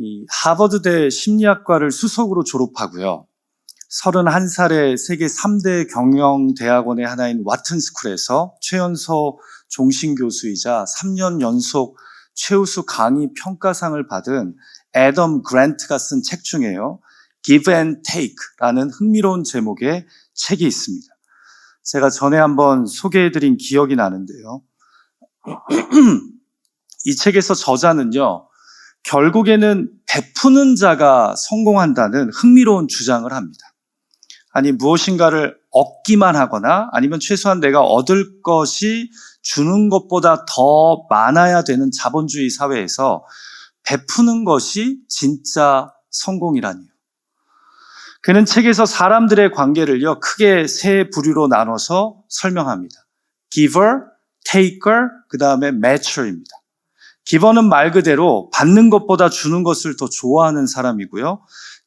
이 하버드대 심리학과를 수석으로 졸업하고요. 31살에 세계 3대 경영대학원의 하나인 와튼스쿨에서 최연소 종신교수이자 3년 연속 최우수 강의 평가상을 받은 애덤 그랜트가 쓴 책 중에요. Give and Take라는 흥미로운 제목의 책이 있습니다. 제가 전에 한번 소개해드린 기억이 나는데요. 이 책에서 저자는요, 결국에는 베푸는 자가 성공한다는 흥미로운 주장을 합니다. 아니, 무엇인가를 얻기만 하거나 아니면 최소한 내가 얻을 것이 주는 것보다 더 많아야 되는 자본주의 사회에서 베푸는 것이 진짜 성공이라니요. 그는 책에서 사람들의 관계를요, 크게 세 부류로 나눠서 설명합니다. giver, taker, 그 다음에 matcher입니다. giver는 말 그대로 받는 것보다 주는 것을 더 좋아하는 사람이고요.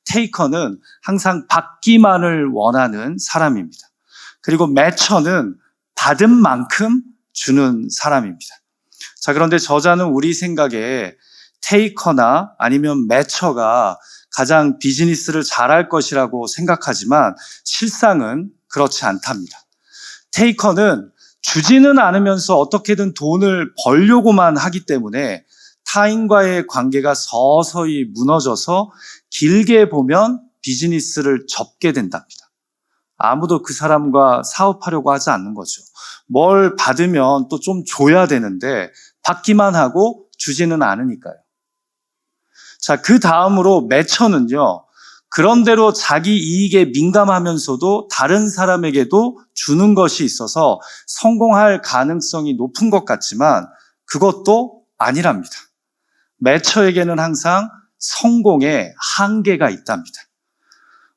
taker는 항상 받기만을 원하는 사람입니다. 그리고 matcher는 받은 만큼 주는 사람입니다. 자, 그런데 저자는 우리 생각에 taker나 아니면 matcher가 가장 비즈니스를 잘할 것이라고 생각하지만 실상은 그렇지 않답니다. taker는 주지는 않으면서 어떻게든 돈을 벌려고만 하기 때문에 타인과의 관계가 서서히 무너져서 길게 보면 비즈니스를 접게 된답니다. 아무도 그 사람과 사업하려고 하지 않는 거죠. 뭘 받으면 또 좀 줘야 되는데 받기만 하고 주지는 않으니까요. 자, 그 다음으로 매처는요, 그런대로 자기 이익에 민감하면서도 다른 사람에게도 주는 것이 있어서 성공할 가능성이 높은 것 같지만 그것도 아니랍니다. 매처에게는 항상 성공에 한계가 있답니다.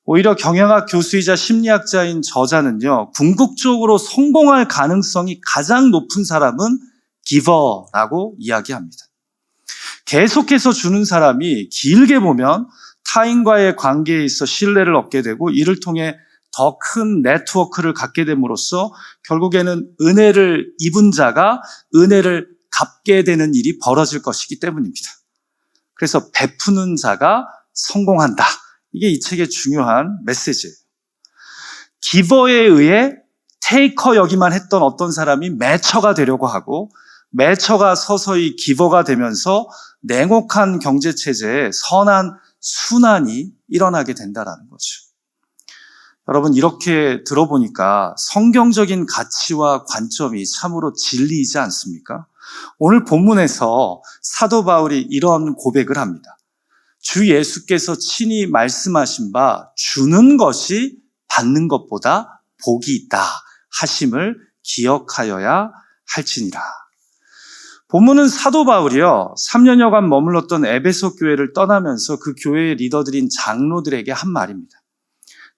오히려 경영학 교수이자 심리학자인 저자는요, 궁극적으로 성공할 가능성이 가장 높은 사람은 기버라고 이야기합니다. 계속해서 주는 사람이 길게 보면 타인과의 관계에 있어 신뢰를 얻게 되고 이를 통해 더 큰 네트워크를 갖게 됨으로써 결국에는 은혜를 입은 자가 은혜를 갚게 되는 일이 벌어질 것이기 때문입니다. 그래서 베푸는 자가 성공한다. 이게 이 책의 중요한 메시지예요. 기버에 의해 테이커 여기만 했던 어떤 사람이 매처가 되려고 하고 매처가 서서히 기버가 되면서 냉혹한 경제체제에 선한 순환이 일어나게 된다는 거죠. 여러분, 이렇게 들어보니까 성경적인 가치와 관점이 참으로 진리이지 않습니까? 오늘 본문에서 사도 바울이 이런 고백을 합니다. 주 예수께서 친히 말씀하신 바 주는 것이 받는 것보다 복이 있다 하심을 기억하여야 할지니라. 본문은 사도 바울이요, 3년여간 머물렀던 에베소 교회를 떠나면서 그 교회의 리더들인 장로들에게 한 말입니다.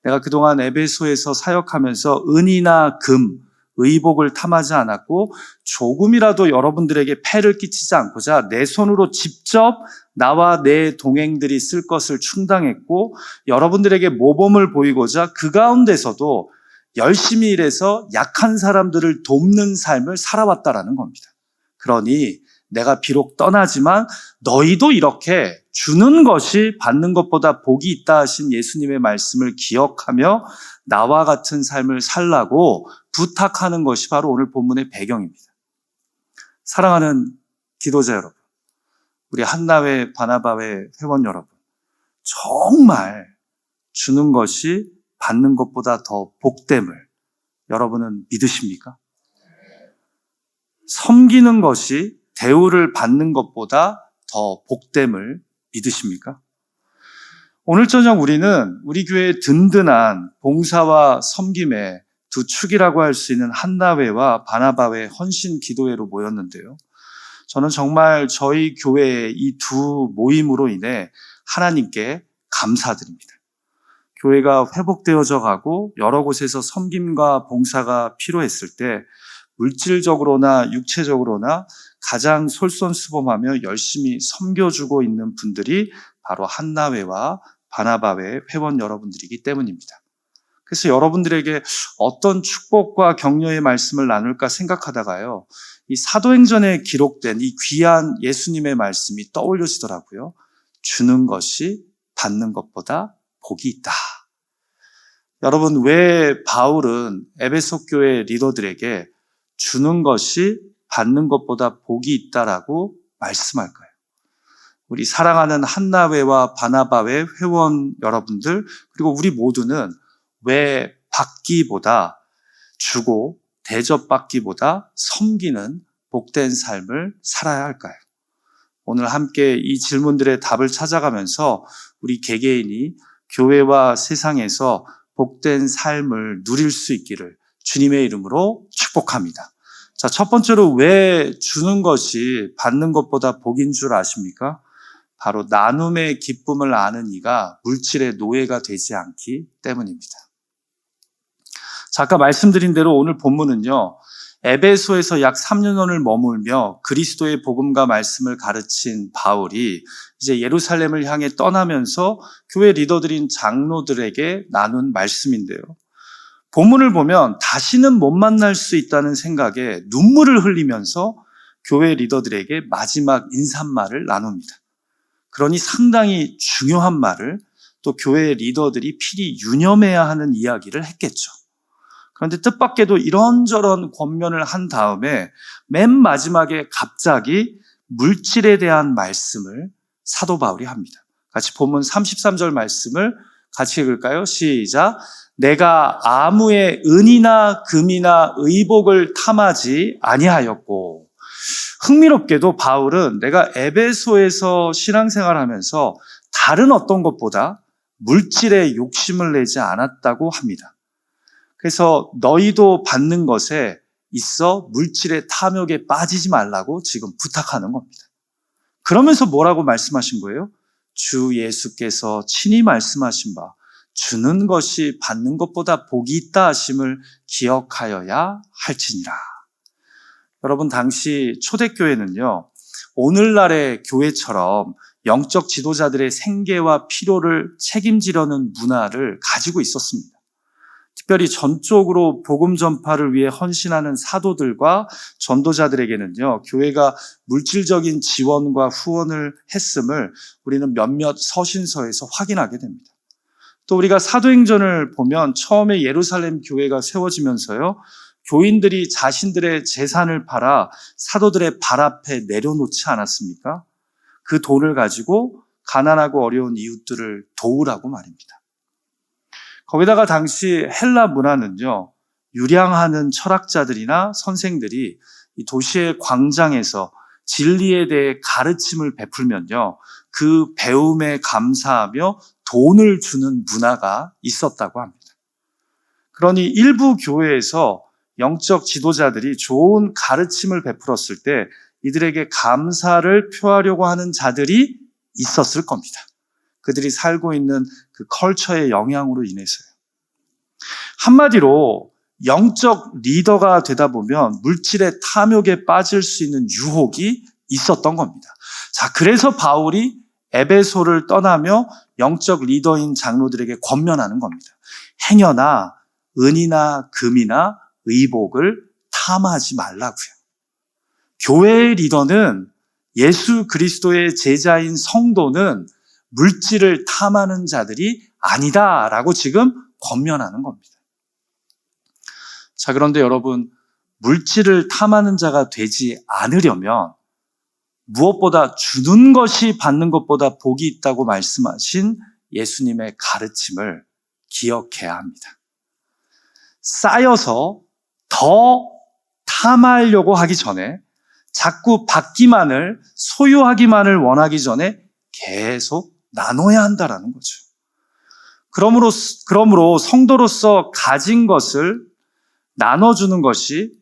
내가 그동안 에베소에서 사역하면서 은이나 금, 의복을 탐하지 않았고 조금이라도 여러분들에게 폐를 끼치지 않고자 내 손으로 직접 나와 내 동행들이 쓸 것을 충당했고 여러분들에게 모범을 보이고자 그 가운데서도 열심히 일해서 약한 사람들을 돕는 삶을 살아왔다라는 겁니다. 그러니 내가 비록 떠나지만 너희도 이렇게 주는 것이 받는 것보다 복이 있다 하신 예수님의 말씀을 기억하며 나와 같은 삶을 살라고 부탁하는 것이 바로 오늘 본문의 배경입니다. 사랑하는 기도자 여러분, 우리 한나회 바나바회 회원 여러분, 정말 주는 것이 받는 것보다 더 복됨을 여러분은 믿으십니까? 섬기는 것이 대우를 받는 것보다 더 복됨을 믿으십니까? 오늘 저녁 우리는 우리 교회의 든든한 봉사와 섬김의 두 축이라고 할 수 있는 한나회와 바나바회 헌신 기도회로 모였는데요. 저는 정말 저희 교회의 이 두 모임으로 인해 하나님께 감사드립니다. 교회가 회복되어져 가고 여러 곳에서 섬김과 봉사가 필요했을 때 물질적으로나 육체적으로나 가장 솔선수범하며 열심히 섬겨주고 있는 분들이 바로 한나회와 바나바회 회원 여러분들이기 때문입니다. 그래서 여러분들에게 어떤 축복과 격려의 말씀을 나눌까 생각하다가요, 이 사도행전에 기록된 이 귀한 예수님의 말씀이 떠올려지더라고요. 주는 것이 받는 것보다 복이 있다. 여러분, 왜 바울은 에베소 교회 리더들에게 주는 것이 받는 것보다 복이 있다라고 말씀할까요? 우리 사랑하는 한나회와 바나바회 회원 여러분들, 그리고 우리 모두는 왜 받기보다 주고 대접받기보다 섬기는 복된 삶을 살아야 할까요? 오늘 함께 이 질문들의 답을 찾아가면서 우리 개개인이 교회와 세상에서 복된 삶을 누릴 수 있기를 주님의 이름으로 축복합니다. 자, 첫 번째로 왜 주는 것이 받는 것보다 복인 줄 아십니까? 바로 나눔의 기쁨을 아는 이가 물질의 노예가 되지 않기 때문입니다. 자, 아까 말씀드린 대로 오늘 본문은요, 에베소에서 약 3년을 머물며 그리스도의 복음과 말씀을 가르친 바울이 이제 예루살렘을 향해 떠나면서 교회 리더들인 장로들에게 나눈 말씀인데요. 본문을 보면 다시는 못 만날 수 있다는 생각에 눈물을 흘리면서 교회 리더들에게 마지막 인사말을 나눕니다. 그러니 상당히 중요한 말을 또 교회 리더들이 필히 유념해야 하는 이야기를 했겠죠. 그런데 뜻밖에도 이런저런 권면을 한 다음에 맨 마지막에 갑자기 물질에 대한 말씀을 사도 바울이 합니다. 같이 본문 33절 말씀을 같이 읽을까요? 시작. 내가 아무의 은이나 금이나 의복을 탐하지 아니하였고. 흥미롭게도 바울은 내가 에베소에서 신앙생활하면서 다른 어떤 것보다 물질에 욕심을 내지 않았다고 합니다. 그래서 너희도 받는 것에 있어 물질의 탐욕에 빠지지 말라고 지금 부탁하는 겁니다. 그러면서 뭐라고 말씀하신 거예요? 주 예수께서 친히 말씀하신 바 주는 것이 받는 것보다 복이 있다 하심을 기억하여야 할지니라. 여러분, 당시 초대교회는요, 오늘날의 교회처럼 영적 지도자들의 생계와 필요를 책임지려는 문화를 가지고 있었습니다. 특별히 전적으로 복음 전파를 위해 헌신하는 사도들과 전도자들에게는요, 교회가 물질적인 지원과 후원을 했음을 우리는 몇몇 서신서에서 확인하게 됩니다. 또 우리가 사도행전을 보면 처음에 예루살렘 교회가 세워지면서요, 교인들이 자신들의 재산을 팔아 사도들의 발 앞에 내려놓지 않았습니까? 그 돈을 가지고 가난하고 어려운 이웃들을 도우라고 말입니다. 거기다가 당시 헬라 문화는요, 유량하는 철학자들이나 선생들이 이 도시의 광장에서 진리에 대해 가르침을 베풀면요, 그 배움에 감사하며 돈을 주는 문화가 있었다고 합니다. 그러니 일부 교회에서 영적 지도자들이 좋은 가르침을 베풀었을 때 이들에게 감사를 표하려고 하는 자들이 있었을 겁니다. 그들이 살고 있는 그 컬처의 영향으로 인해서요. 한마디로 영적 리더가 되다 보면 물질의 탐욕에 빠질 수 있는 유혹이 있었던 겁니다. 자, 그래서 바울이 에베소를 떠나며 영적 리더인 장로들에게 권면하는 겁니다. 행여나 은이나 금이나 의복을 탐하지 말라고요. 교회의 리더는, 예수 그리스도의 제자인 성도는 물질을 탐하는 자들이 아니다라고 지금 권면하는 겁니다. 자, 그런데 여러분, 물질을 탐하는 자가 되지 않으려면 무엇보다 주는 것이 받는 것보다 복이 있다고 말씀하신 예수님의 가르침을 기억해야 합니다. 쌓여서 더 탐하려고 하기 전에, 자꾸 받기만을, 소유하기만을 원하기 전에 계속 나눠야 한다라는 거죠. 그러므로 성도로서 가진 것을 나눠주는 것이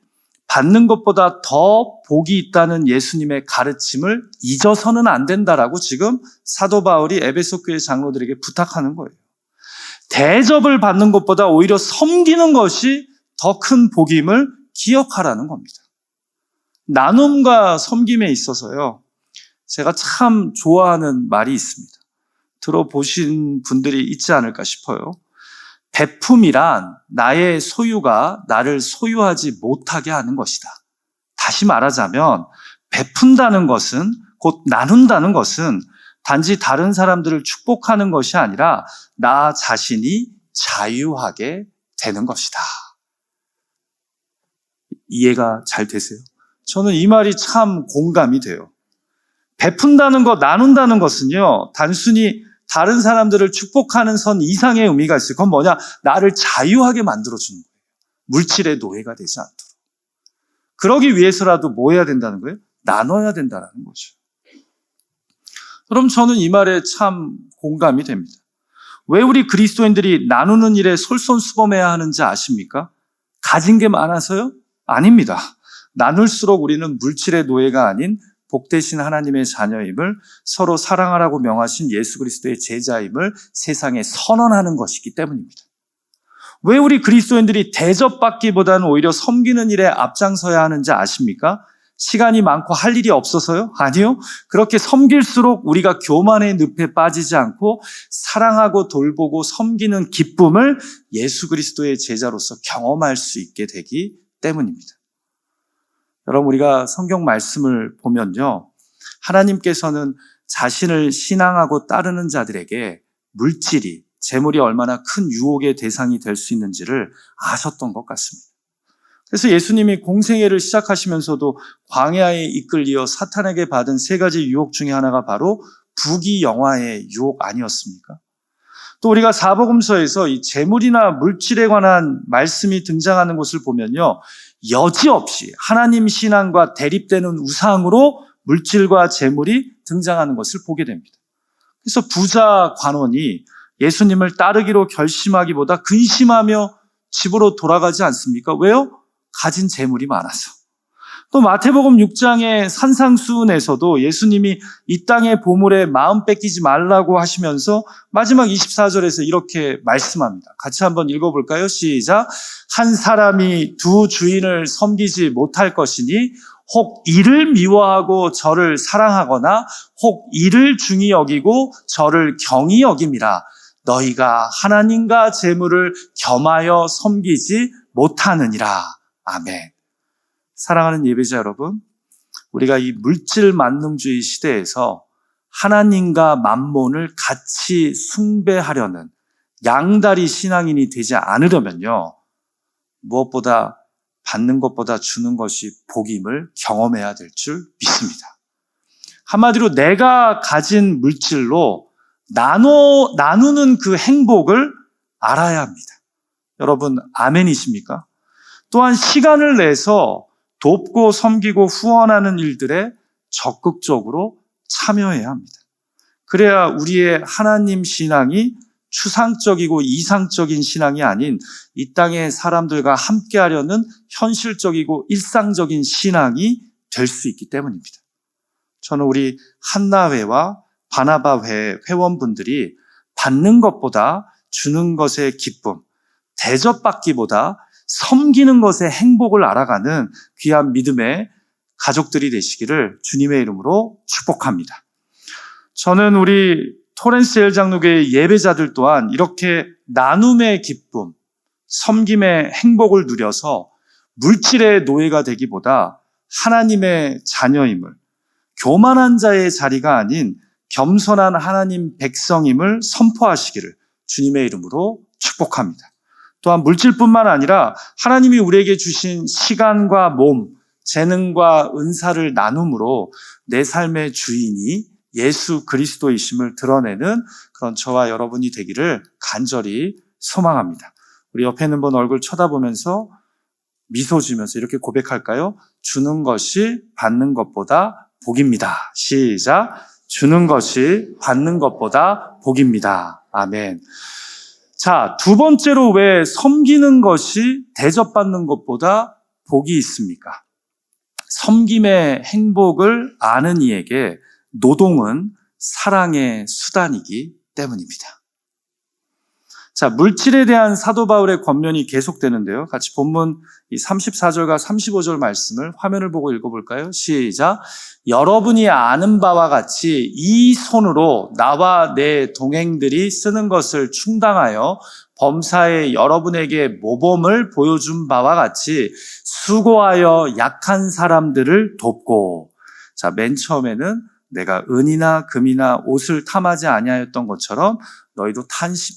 받는 것보다 더 복이 있다는 예수님의 가르침을 잊어서는 안 된다라고 지금 사도 바울이 에베소 교회 장로들에게 부탁하는 거예요. 대접을 받는 것보다 오히려 섬기는 것이 더 큰 복임을 기억하라는 겁니다. 나눔과 섬김에 있어서요, 제가 참 좋아하는 말이 있습니다. 들어보신 분들이 있지 않을까 싶어요. 베품이란 나의 소유가 나를 소유하지 못하게 하는 것이다. 다시 말하자면 베푼다는 것은, 곧 나눈다는 것은 단지 다른 사람들을 축복하는 것이 아니라 나 자신이 자유하게 되는 것이다. 이해가 잘 되세요? 저는 이 말이 참 공감이 돼요. 베푼다는 것, 나눈다는 것은요, 단순히 다른 사람들을 축복하는 선 이상의 의미가 있어요. 그건 뭐냐? 나를 자유하게 만들어주는 거예요. 물질의 노예가 되지 않도록. 그러기 위해서라도 뭐 해야 된다는 거예요? 나눠야 된다는 거죠. 그럼 저는 이 말에 참 공감이 됩니다. 왜 우리 그리스도인들이 나누는 일에 솔선수범해야 하는지 아십니까? 가진 게 많아서요? 아닙니다. 나눌수록 우리는 물질의 노예가 아닌 복되신 하나님의 자녀임을, 서로 사랑하라고 명하신 예수 그리스도의 제자임을 세상에 선언하는 것이기 때문입니다. 왜 우리 그리스도인들이 대접받기보다는 오히려 섬기는 일에 앞장서야 하는지 아십니까? 시간이 많고 할 일이 없어서요? 아니요. 그렇게 섬길수록 우리가 교만의 늪에 빠지지 않고 사랑하고 돌보고 섬기는 기쁨을 예수 그리스도의 제자로서 경험할 수 있게 되기 때문입니다. 여러분, 우리가 성경 말씀을 보면요, 하나님께서는 자신을 신앙하고 따르는 자들에게 물질이, 재물이 얼마나 큰 유혹의 대상이 될 수 있는지를 아셨던 것 같습니다. 그래서 예수님이 공생애를 시작하시면서도 광야에 이끌려 사탄에게 받은 세 가지 유혹 중에 하나가 바로 부귀영화의 유혹 아니었습니까? 또 우리가 사복음서에서 이 재물이나 물질에 관한 말씀이 등장하는 곳을 보면요, 여지없이 하나님 신앙과 대립되는 우상으로 물질과 재물이 등장하는 것을 보게 됩니다. 그래서 부자 관원이 예수님을 따르기로 결심하기보다 근심하며 집으로 돌아가지 않습니까? 왜요? 가진 재물이 많아서. 또 마태복음 6장의 산상수훈에서도 예수님이 이 땅의 보물에 마음 뺏기지 말라고 하시면서 마지막 24절에서 이렇게 말씀합니다. 같이 한번 읽어볼까요? 시작. 한 사람이 두 주인을 섬기지 못할 것이니 혹 이를 미워하고 저를 사랑하거나 혹 이를 중히 여기고 저를 경히 여김이라. 너희가 하나님과 재물을 겸하여 섬기지 못하느니라. 아멘. 사랑하는 예배자 여러분, 우리가 이 물질 만능주의 시대에서 하나님과 만몬을 같이 숭배하려는 양다리 신앙인이 되지 않으려면요, 무엇보다 받는 것보다 주는 것이 복임을 경험해야 될 줄 믿습니다. 한마디로 내가 가진 물질로 나누는 그 행복을 알아야 합니다. 여러분, 아멘이십니까? 또한 시간을 내서 돕고 섬기고 후원하는 일들에 적극적으로 참여해야 합니다. 그래야 우리의 하나님 신앙이 추상적이고 이상적인 신앙이 아닌 이 땅의 사람들과 함께하려는 현실적이고 일상적인 신앙이 될 수 있기 때문입니다. 저는 우리 한나회와 바나바회 회원분들이 받는 것보다 주는 것의 기쁨, 대접받기보다 섬기는 것의 행복을 알아가는 귀한 믿음의 가족들이 되시기를 주님의 이름으로 축복합니다. 저는 우리 토렌스 일장로교회 예배자들 또한 이렇게 나눔의 기쁨, 섬김의 행복을 누려서 물질의 노예가 되기보다 하나님의 자녀임을, 교만한 자의 자리가 아닌 겸손한 하나님 백성임을 선포하시기를 주님의 이름으로 축복합니다. 또한 물질뿐만 아니라 하나님이 우리에게 주신 시간과 몸, 재능과 은사를 나눔으로 내 삶의 주인이 예수 그리스도이심을 드러내는 그런 저와 여러분이 되기를 간절히 소망합니다. 우리 옆에 있는 분 얼굴 쳐다보면서 미소 지으면서 이렇게 고백할까요? 주는 것이 받는 것보다 복입니다. 시작. 주는 것이 받는 것보다 복입니다. 아멘. 자, 두 번째로 왜 섬기는 것이 대접받는 것보다 복이 있습니까? 섬김의 행복을 아는 이에게 노동은 사랑의 수단이기 때문입니다. 자, 물질에 대한 사도 바울의 권면이 계속되는데요. 같이 본문 34절과 35절 말씀을 화면을 보고 읽어볼까요? 시작. 여러분이 아는 바와 같이 이 손으로 나와 내 동행들이 쓰는 것을 충당하여 범사에 여러분에게 모범을 보여준 바와 같이 수고하여 약한 사람들을 돕고, 자, 맨 처음에는 내가 은이나 금이나 옷을 탐하지 아니하였던 것처럼 너희도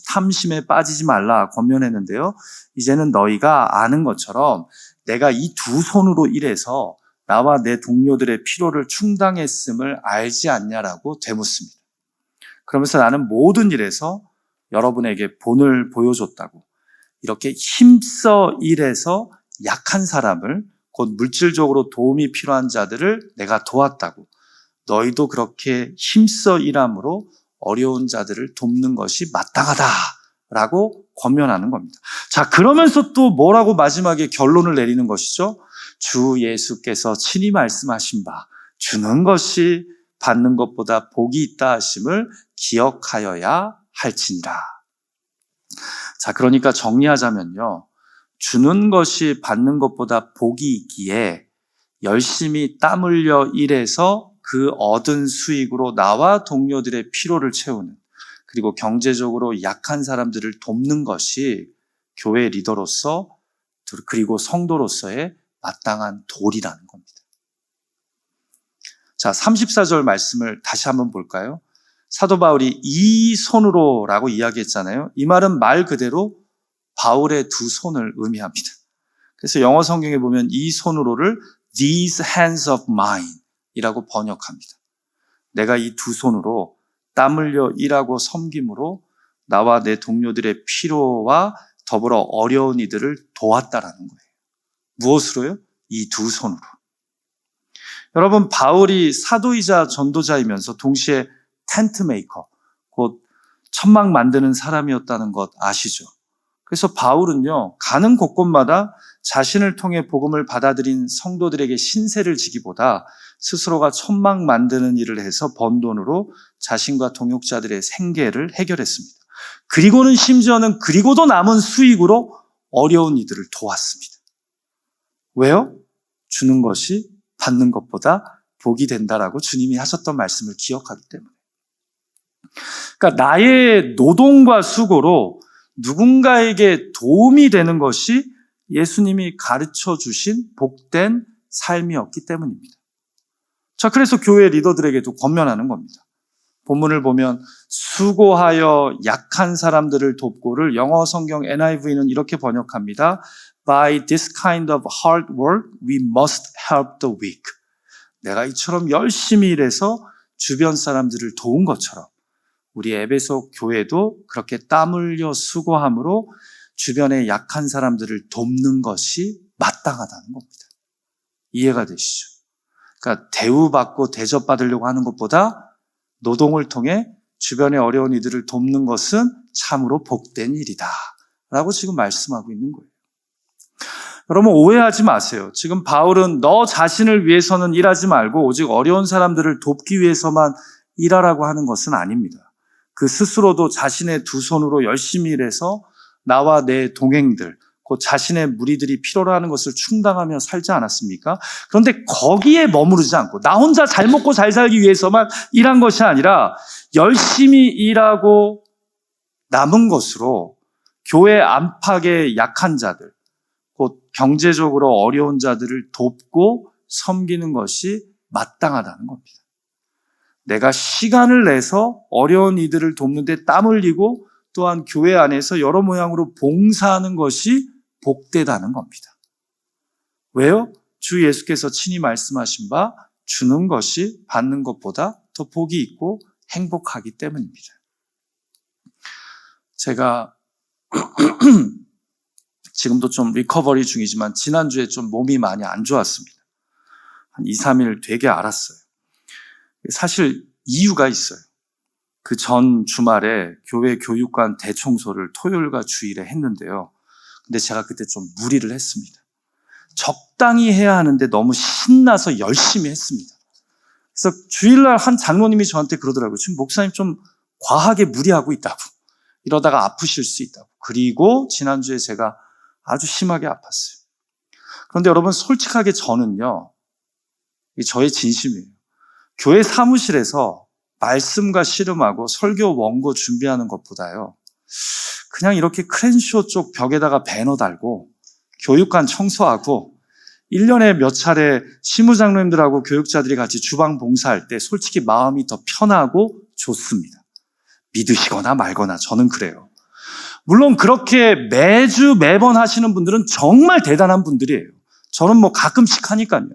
탐심에 빠지지 말라 권면했는데요. 이제는 너희가 아는 것처럼 내가 이 두 손으로 일해서 나와 내 동료들의 필요를 충당했음을 알지 않냐라고 되묻습니다. 그러면서 나는 모든 일에서 여러분에게 본을 보여줬다고, 이렇게 힘써 일해서 약한 사람을, 곧 물질적으로 도움이 필요한 자들을 내가 도왔다고, 너희도 그렇게 힘써 일함으로 어려운 자들을 돕는 것이 마땅하다라고 권면하는 겁니다. 자, 그러면서 또 뭐라고 마지막에 결론을 내리는 것이죠? 주 예수께서 친히 말씀하신 바 주는 것이 받는 것보다 복이 있다 하심을 기억하여야 할지니라. 자, 그러니까 정리하자면요, 주는 것이 받는 것보다 복이 있기에 열심히 땀 흘려 일해서 그 얻은 수익으로 나와 동료들의 필요를 채우는, 그리고 경제적으로 약한 사람들을 돕는 것이 교회 리더로서 그리고 성도로서의 마땅한 도리라는 겁니다. 자, 34절 말씀을 다시 한번 볼까요? 사도 바울이 이 손으로라고 이야기했잖아요. 이 말은 말 그대로 바울의 두 손을 의미합니다. 그래서 영어 성경에 보면 이 손으로를 these hands of mine 이라고 번역합니다. 내가 이 두 손으로 땀 흘려 일하고 섬김으로 나와 내 동료들의 필요와 더불어 어려운 이들을 도왔다라는 거예요. 무엇으로요? 이 두 손으로. 여러분, 바울이 사도이자 전도자이면서 동시에 텐트 메이커, 곧 천막 만드는 사람이었다는 것 아시죠? 그래서 바울은요, 가는 곳곳마다 자신을 통해 복음을 받아들인 성도들에게 신세를 지기보다 스스로가 천막 만드는 일을 해서 번 돈으로 자신과 동역자들의 생계를 해결했습니다. 그리고는 심지어는 그리고도 남은 수익으로 어려운 이들을 도왔습니다. 왜요? 주는 것이 받는 것보다 복이 된다라고 주님이 하셨던 말씀을 기억하기 때문에. 그러니까 나의 노동과 수고로 누군가에게 도움이 되는 것이 예수님이 가르쳐 주신 복된 삶이었기 때문입니다. 자, 그래서 교회 리더들에게도 권면하는 겁니다. 본문을 보면 수고하여 약한 사람들을 돕고를 영어 성경 NIV는 이렇게 번역합니다. By this kind of hard work, we must help the weak. 내가 이처럼 열심히 일해서 주변 사람들을 도운 것처럼 우리 에베소 교회도 그렇게 땀 흘려 수고함으로 주변의 약한 사람들을 돕는 것이 마땅하다는 겁니다. 이해가 되시죠? 그러니까 대우받고 대접받으려고 하는 것보다 노동을 통해 주변의 어려운 이들을 돕는 것은 참으로 복된 일이다 라고 지금 말씀하고 있는 거예요. 여러분, 오해하지 마세요. 지금 바울은 너 자신을 위해서는 일하지 말고 오직 어려운 사람들을 돕기 위해서만 일하라고 하는 것은 아닙니다. 그 스스로도 자신의 두 손으로 열심히 일해서 나와 내 동행들, 곧 자신의 무리들이 필요로 하는 것을 충당하며 살지 않았습니까? 그런데 거기에 머무르지 않고 나 혼자 잘 먹고 잘 살기 위해서만 일한 것이 아니라 열심히 일하고 남은 것으로 교회 안팎의 약한 자들, 곧 경제적으로 어려운 자들을 돕고 섬기는 것이 마땅하다는 겁니다. 내가 시간을 내서 어려운 이들을 돕는 데 땀 흘리고 또한 교회 안에서 여러 모양으로 봉사하는 것이 복되다는 겁니다. 왜요? 주 예수께서 친히 말씀하신 바 주는 것이 받는 것보다 더 복이 있고 행복하기 때문입니다. 제가 지금도 좀 리커버리 중이지만 지난주에 좀 몸이 많이 안 좋았습니다. 한 2, 3일 되게 앓았어요. 사실 이유가 있어요. 그 전 주말에 교회 교육관 대청소를 토요일과 주일에 했는데요. 근데 제가 그때 좀 무리를 했습니다. 적당히 해야 하는데 너무 신나서 열심히 했습니다. 그래서 주일날 한 장로님이 저한테 그러더라고요. 지금 목사님 좀 과하게 무리하고 있다고. 이러다가 아프실 수 있다고. 그리고 지난주에 제가 아주 심하게 아팠어요. 그런데 여러분, 솔직하게 저는요, 저의 진심이에요. 교회 사무실에서 말씀과 씨름하고 설교 원고 준비하는 것보다요, 그냥 이렇게 크랜쇼 쪽 벽에다가 배너 달고 교육관 청소하고 1년에 몇 차례 시무장로님들하고 교육자들이 같이 주방 봉사할 때 솔직히 마음이 더 편하고 좋습니다. 믿으시거나 말거나 저는 그래요. 물론 그렇게 매번 하시는 분들은 정말 대단한 분들이에요. 저는 가끔씩 하니까요.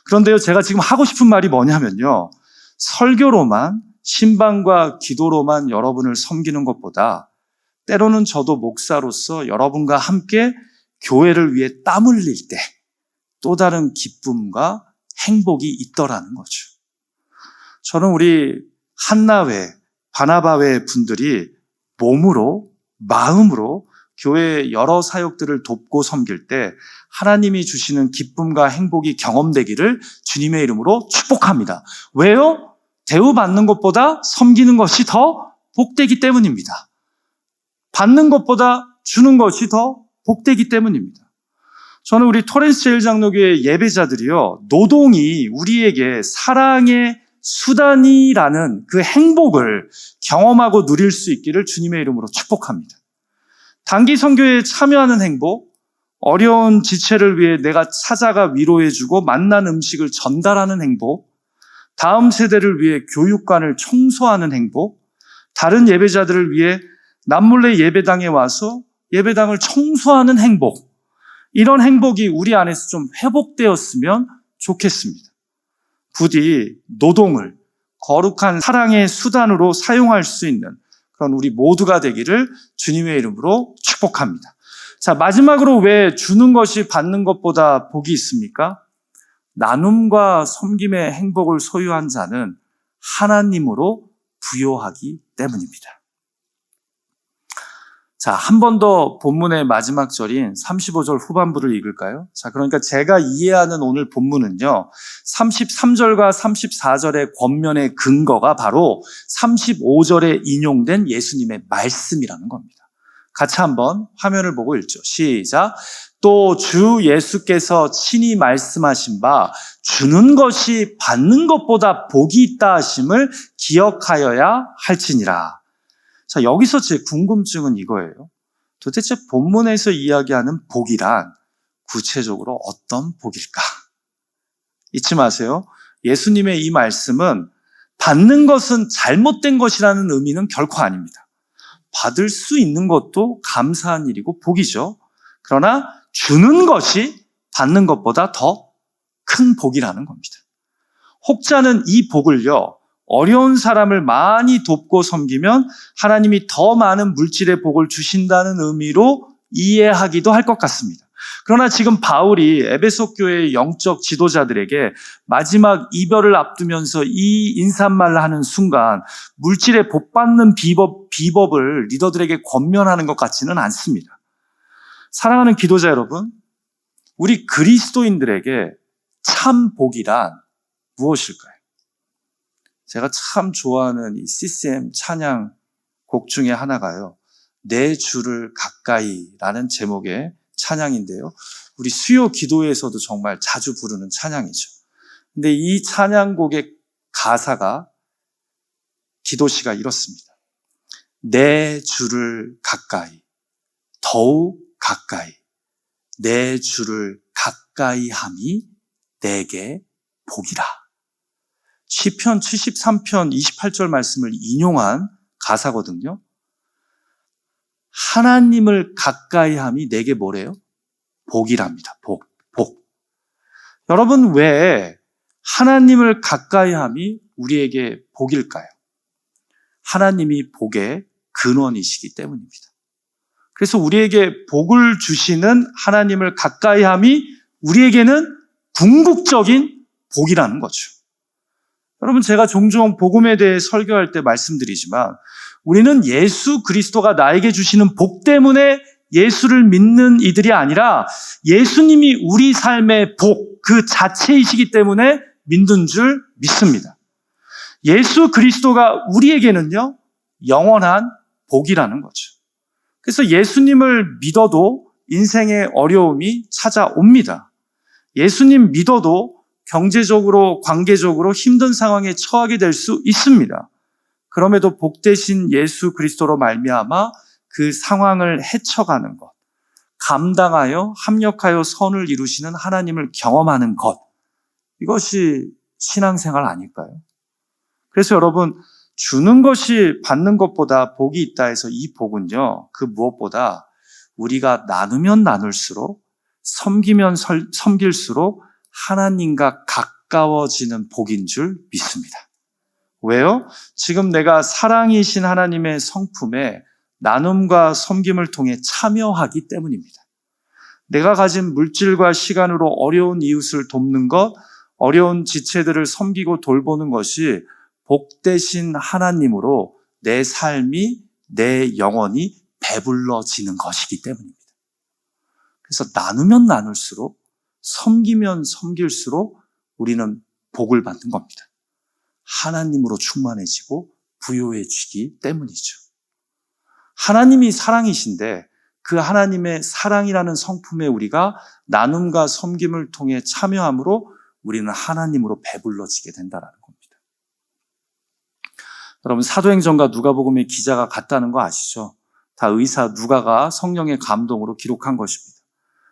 그런데요, 제가 지금 하고 싶은 말이 뭐냐면요. 설교로만, 신방과 기도로만 여러분을 섬기는 것보다 때로는 저도 목사로서 여러분과 함께 교회를 위해 땀 흘릴 때 또 다른 기쁨과 행복이 있더라는 거죠. 저는 우리 한나회, 바나바회 분들이 몸으로, 마음으로 교회의 여러 사역들을 돕고 섬길 때 하나님이 주시는 기쁨과 행복이 경험되기를 주님의 이름으로 축복합니다. 왜요? 대우받는 것보다 섬기는 것이 더 복되기 때문입니다. 받는 것보다 주는 것이 더 복되기 때문입니다. 저는 우리 토렌스 제일장로교회 예배자들이요, 노동이 우리에게 사랑의 수단이라는 그 행복을 경험하고 누릴 수 있기를 주님의 이름으로 축복합니다. 단기 선교에 참여하는 행복, 어려운 지체를 위해 내가 찾아가 위로해주고 맛난 음식을 전달하는 행복, 다음 세대를 위해 교육관을 청소하는 행복, 다른 예배자들을 위해 남몰래 예배당에 와서 예배당을 청소하는 행복, 이런 행복이 우리 안에서 좀 회복되었으면 좋겠습니다. 부디 노동을 거룩한 사랑의 수단으로 사용할 수 있는 그런 우리 모두가 되기를 주님의 이름으로 축복합니다. 자, 마지막으로 왜 주는 것이 받는 것보다 복이 있습니까? 나눔과 섬김의 행복을 소유한 자는 하나님으로 부요하기 때문입니다. 자, 한 번 더 본문의 마지막 절인 35절 후반부를 읽을까요? 자, 그러니까 제가 이해하는 오늘 본문은요, 33절과 34절의 권면의 근거가 바로 35절에 인용된 예수님의 말씀이라는 겁니다. 같이 한번 화면을 보고 읽죠. 시작. 또 주 예수께서 친히 말씀하신 바 주는 것이 받는 것보다 복이 있다 하심을 기억하여야 할지니라. 자, 여기서 제 궁금증은 이거예요. 도대체 본문에서 이야기하는 복이란 구체적으로 어떤 복일까? 잊지 마세요. 예수님의 이 말씀은 받는 것은 잘못된 것이라는 의미는 결코 아닙니다. 받을 수 있는 것도 감사한 일이고 복이죠. 그러나 주는 것이 받는 것보다 더 큰 복이라는 겁니다. 혹자는 이 복을요, 어려운 사람을 많이 돕고 섬기면 하나님이 더 많은 물질의 복을 주신다는 의미로 이해하기도 할 것 같습니다. 그러나 지금 바울이 에베소 교회의 영적 지도자들에게 마지막 이별을 앞두면서 이 인사말을 하는 순간 물질의 복 받는 비법을 리더들에게 권면하는 것 같지는 않습니다. 사랑하는 기도자 여러분, 우리 그리스도인들에게 참 복이란 무엇일까요? 제가 참 좋아하는 이 CCM 찬양 곡 중에 하나가요, 내 주를 가까이라는 제목의 찬양인데요. 우리 수요 기도에서도 정말 자주 부르는 찬양이죠. 근데 이 찬양곡의 가사가, 기도시가 이렇습니다. 내 주를 가까이, 더욱 가까이, 내 주를 가까이 함이 내게 복이라. 시편 73편 28절 말씀을 인용한 가사거든요. 하나님을 가까이 함이 내게 뭐래요? 복이랍니다. 복. 여러분, 왜 하나님을 가까이 함이 우리에게 복일까요? 하나님이 복의 근원이시기 때문입니다. 그래서 우리에게 복을 주시는 하나님을 가까이 함이 우리에게는 궁극적인 복이라는 거죠. 여러분, 제가 종종 복음에 대해 설교할 때 말씀드리지만 우리는 예수 그리스도가 나에게 주시는 복 때문에 예수를 믿는 이들이 아니라 예수님이 우리 삶의 복 그 자체이시기 때문에 믿는 줄 믿습니다. 예수 그리스도가 우리에게는요, 영원한 복이라는 거죠. 그래서 예수님을 믿어도 인생의 어려움이 찾아옵니다. 예수님 믿어도 경제적으로, 관계적으로 힘든 상황에 처하게 될 수 있습니다. 그럼에도 복되신 예수 그리스도로 말미암아 그 상황을 헤쳐가는 것, 감당하여 합력하여 선을 이루시는 하나님을 경험하는 것, 이것이 신앙생활 아닐까요? 그래서 여러분, 주는 것이 받는 것보다 복이 있다 해서 이 복은요, 그 무엇보다 우리가 나누면 나눌수록, 섬기면 섬길수록 하나님과 가까워지는 복인 줄 믿습니다. 왜요? 지금 내가 사랑이신 하나님의 성품에 나눔과 섬김을 통해 참여하기 때문입니다. 내가 가진 물질과 시간으로 어려운 이웃을 돕는 것, 어려운 지체들을 섬기고 돌보는 것이 복되신 하나님으로 내 삶이, 내 영혼이 배불러지는 것이기 때문입니다. 그래서 나누면 나눌수록, 섬기면 섬길수록 우리는 복을 받는 겁니다. 하나님으로 충만해지고 부요해지기 때문이죠. 하나님이 사랑이신데 그 하나님의 사랑이라는 성품에 우리가 나눔과 섬김을 통해 참여함으로 우리는 하나님으로 배불러지게 된다는 겁니다. 여러분, 사도행전과 누가복음의 기자가 같다는 거 아시죠? 다 의사 누가가 성령의 감동으로 기록한 것입니다.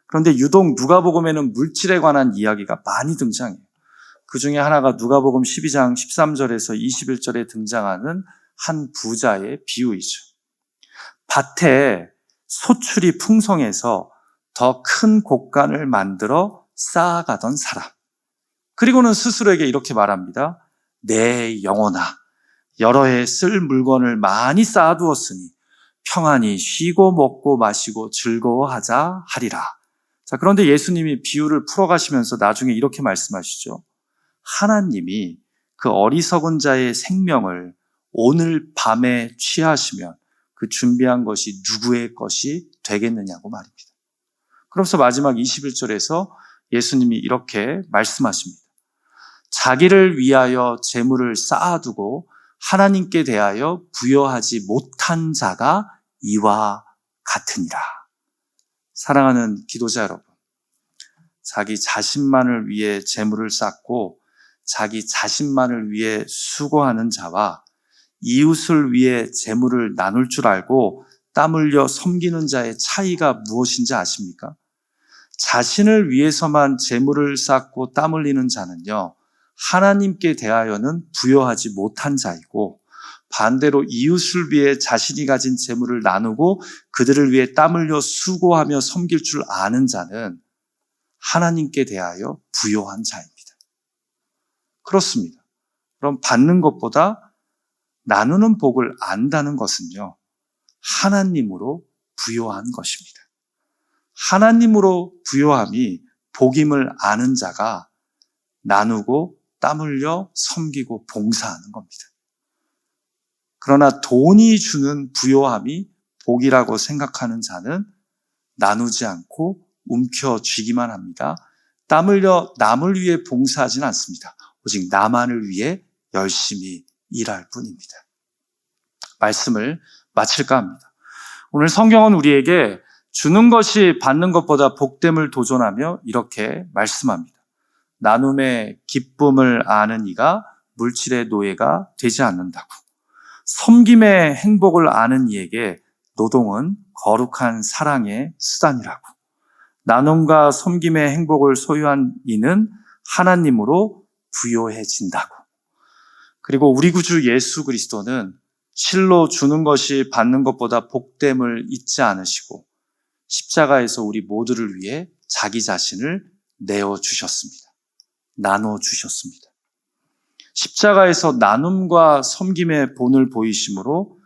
그런데 유독 누가복음에는 물질에 관한 이야기가 많이 등장해요. 그 중에 하나가 누가복음 12장 13절에서 21절에 등장하는 한 부자의 비유이죠. 밭에 소출이 풍성해서 더 큰 곡간을 만들어 쌓아가던 사람. 그리고는 스스로에게 이렇게 말합니다. 내 영혼아, 여러 해 쓸 물건을 많이 쌓아두었으니 평안히 쉬고 먹고 마시고 즐거워하자 하리라. 자, 그런데 예수님이 비유를 풀어가시면서 나중에 이렇게 말씀하시죠. 하나님이 그 어리석은 자의 생명을 오늘 밤에 취하시면 그 준비한 것이 누구의 것이 되겠느냐고 말입니다. 그러면서 마지막 21절에서 예수님이 이렇게 말씀하십니다. 자기를 위하여 재물을 쌓아두고 하나님께 대하여 부여하지 못한 자가 이와 같으니라. 사랑하는 기도자 여러분, 자기 자신만을 위해 재물을 쌓고 자기 자신만을 위해 수고하는 자와 이웃을 위해 재물을 나눌 줄 알고 땀 흘려 섬기는 자의 차이가 무엇인지 아십니까? 자신을 위해서만 재물을 쌓고 땀 흘리는 자는요, 하나님께 대하여는 부여하지 못한 자이고, 반대로 이웃을 위해 자신이 가진 재물을 나누고 그들을 위해 땀 흘려 수고하며 섬길 줄 아는 자는 하나님께 대하여 부여한 자입니다. 그렇습니다. 그럼 받는 것보다 나누는 복을 안다는 것은요, 하나님으로 부여한 것입니다. 하나님으로 부여함이 복임을 아는 자가 나누고 땀 흘려 섬기고 봉사하는 겁니다. 그러나 돈이 주는 부여함이 복이라고 생각하는 자는 나누지 않고 움켜쥐기만 합니다. 땀 흘려 남을 위해 봉사하지는 않습니다. 오직 나만을 위해 열심히 일할 뿐입니다. 말씀을 마칠까 합니다. 오늘 성경은 우리에게 주는 것이 받는 것보다 복됨을 도전하며 이렇게 말씀합니다. 나눔의 기쁨을 아는 이가 물질의 노예가 되지 않는다고. 섬김의 행복을 아는 이에게 노동은 거룩한 사랑의 수단이라고. 나눔과 섬김의 행복을 소유한 이는 하나님으로 부요해진다고. 그리고 우리 구주 예수 그리스도는 실로 주는 것이 받는 것보다 복됨을 잊지 않으시고 십자가에서 우리 모두를 위해 자기 자신을 내어주셨습니다. 나눠주셨습니다. 십자가에서 나눔과 섬김의 본을 보이심으로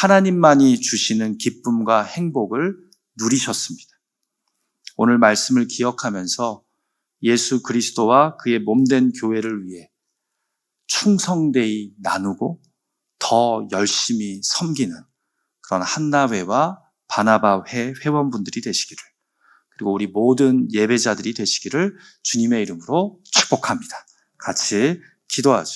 하나님만이 주시는 기쁨과 행복을 누리셨습니다. 오늘 말씀을 기억하면서 예수 그리스도와 그의 몸된 교회를 위해 충성되이 나누고 더 열심히 섬기는 그런 한나회와 바나바회 회원분들이 되시기를, 그리고 우리 모든 예배자들이 되시기를 주님의 이름으로 축복합니다. 같이 기도하죠.